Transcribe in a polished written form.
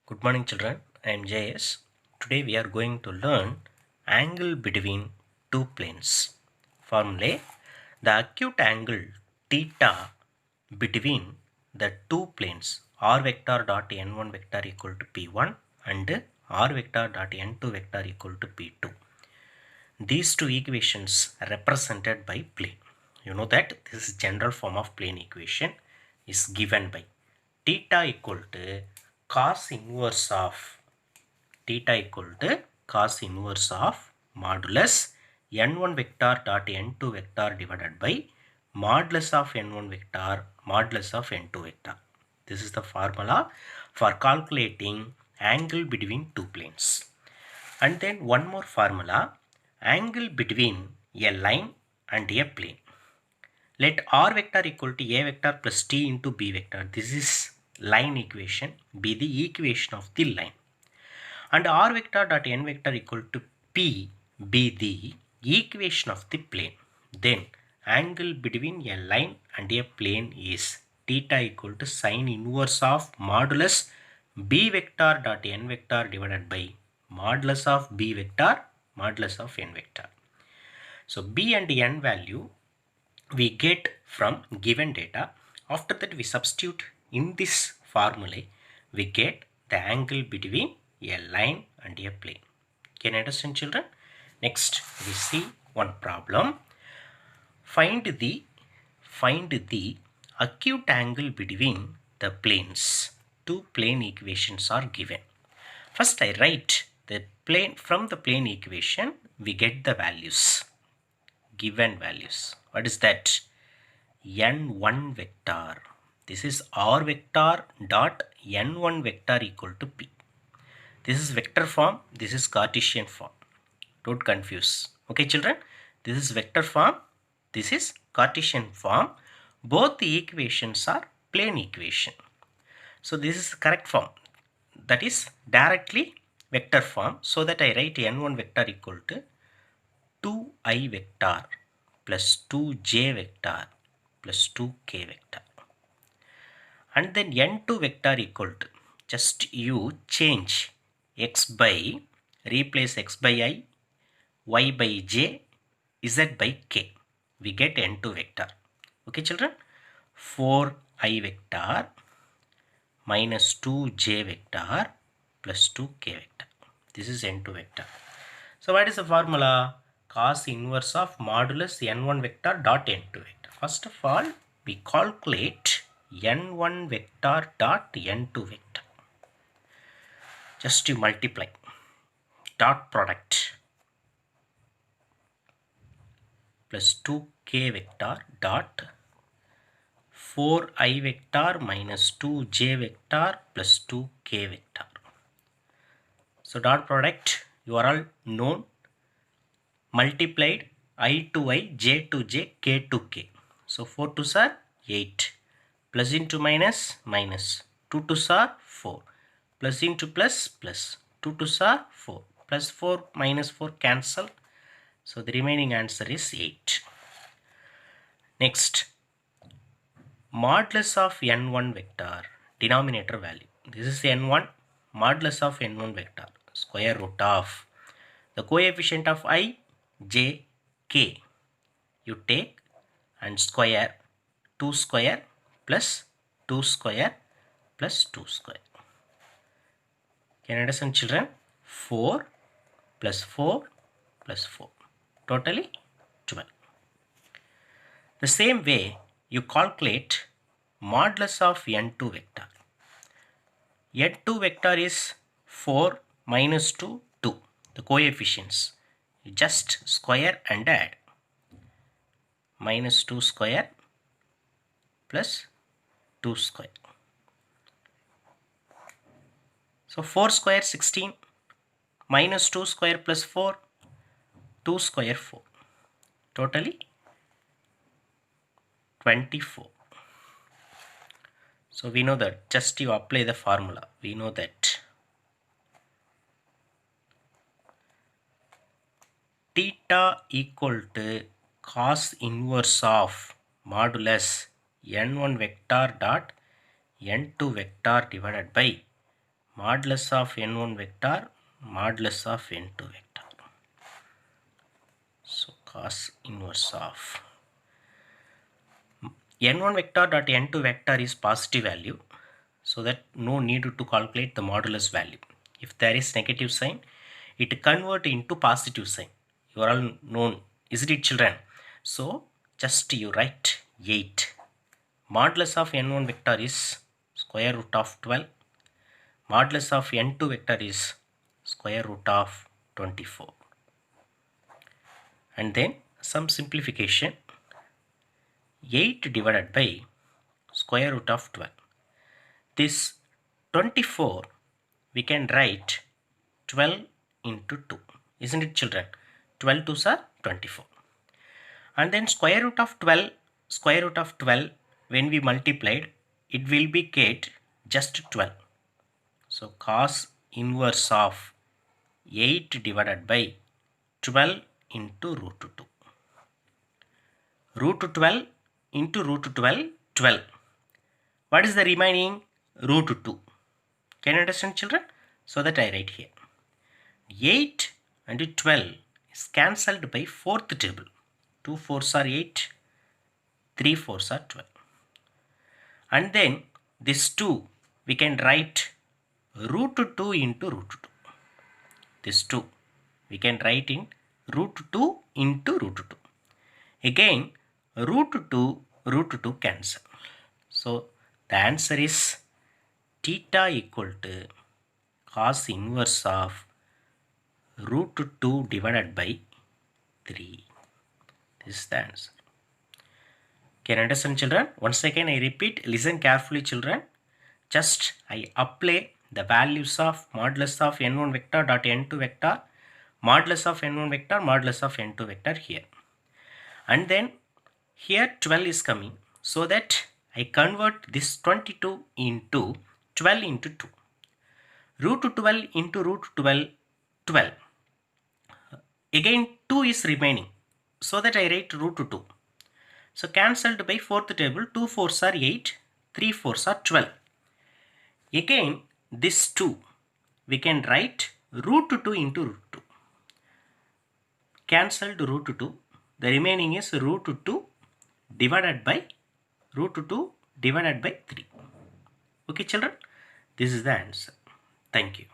Good morning children, I am JS. Today we are going to learn angle between two planes. Formulae: the acute angle theta between the two planes r vector dot n1 vector equal to p1 and r vector dot n2 vector equal to p2. These two equations are represented by plane. You know that this general form of plane equation is given by theta equal to cos inverse of modulus n1 vector dot n2 vector divided by modulus of n1 vector modulus of n2 vector. This is the formula for calculating angle between two planes. And then one more formula, angle between a line and a plane. Let r vector equal to a vector plus t into b vector. This is line equation, be the equation of the line. And r vector dot n vector equal to p be the equation of the plane. Then angle between a line and a plane is theta equal to sine inverse of modulus b vector dot n vector divided by modulus of b vector modulus of n vector. So b and n value we get from given data. After that we substitute in this formula, we get the angle between a line and a plane. Can you understand children? Next we see one problem. Find the acute angle between the planes. Two plane equations are given. First I write the plane. From the plane equation we get the values, given values. What is that? n1 vector. This is r vector dot n1 vector equal to p. This is vector form, this is Cartesian form. Don't confuse. Okay children, this is vector form, this is Cartesian form. Both the equations are plane equation. So this is correct form, that is directly vector form. So that I write n1 vector equal to 2i vector plus 2j vector plus 2k vector. And then n2 vector equal to, just you change x by, replace x by I, y by j, z by k. We get n2 vector. Okay children, 4i vector minus 2j vector plus 2k vector. This is n2 vector. So what is the formula? Cos inverse of modulus n1 vector dot n2 vector. First of all, we calculate n1 vector dot n2 vector. Just you multiply, dot product plus 2k vector dot 4i vector minus 2j vector plus 2k vector. So dot product you are all known, multiplied I to I, j to j, k to k. So 4 2s are 8, plus into minus minus, 2 2s are 4, plus into plus plus, 2 2s are 4, plus 4 minus 4 cancel. So the remaining answer is 8. Next, modulus of n1 vector, denominator value. This is n1, modulus of n1 vector, square root of the coefficient of I, j, k. You take and square 2 square plus 2 square plus 2 square. Can you understand children? 4 plus 4 plus 4. Totally 12. The same way you calculate modulus of n2 vector. n2 vector is 4 minus 2, 2. The coefficients. You just square and add. Minus 2 square plus 2 square. So 4 square 16, minus 2 square plus 4, 2 square 4. Totally 24. So we know that, just you apply the formula. We know that theta equal to cos inverse of modulus n1 vector dot n2 vector divided by modulus of n1 vector modulus of n2 vector. So cos inverse of n1 vector dot n2 vector is positive value, so that no need to calculate the modulus value. If there is negative sign, it convert into positive sign. You are all known, isn't it, children? So just you write 8. Modulus of n1 vector is square root of 12. Modulus of n2 vector is square root of 24. And then some simplification. 8 divided by square root of 12. This 24 we can write 12 into 2. Isn't it, children? 12 2s are 24. And then square root of 12 when we multiplied, it will be get just 12. So cos inverse of 8 divided by 12 into root 2. Root 12 into root 12, 12. What is the remaining? Root 2. Can you understand, children? So that I write here. 8 and 12 is cancelled by fourth table. 2 4s are 8, 3 4s are 12. And then this 2 we can write root 2 into root 2. This 2 we can write in root 2 into root 2. Again root 2 cancel. So the answer is theta equal to cos inverse of root 2 divided by 3. This is the answer. Can you understand, children? Once again I repeat, listen carefully, children. Just I apply the values of modulus of n1 vector dot n2 vector, modulus of n1 vector, modulus of n2 vector here. And then here 12 is coming, so that I convert this 22 into 12 into 2. Root 12 into root 12, 12. Again 2 is remaining, so that I write root 2. So cancelled by fourth table, 2 4s are 8, 3 4s are 12. Again this 2 we can write root 2 into root 2. Cancelled root 2. The remaining is root 2 divided by root 2 divided by 3. Okay, children, this is the answer. Thank you.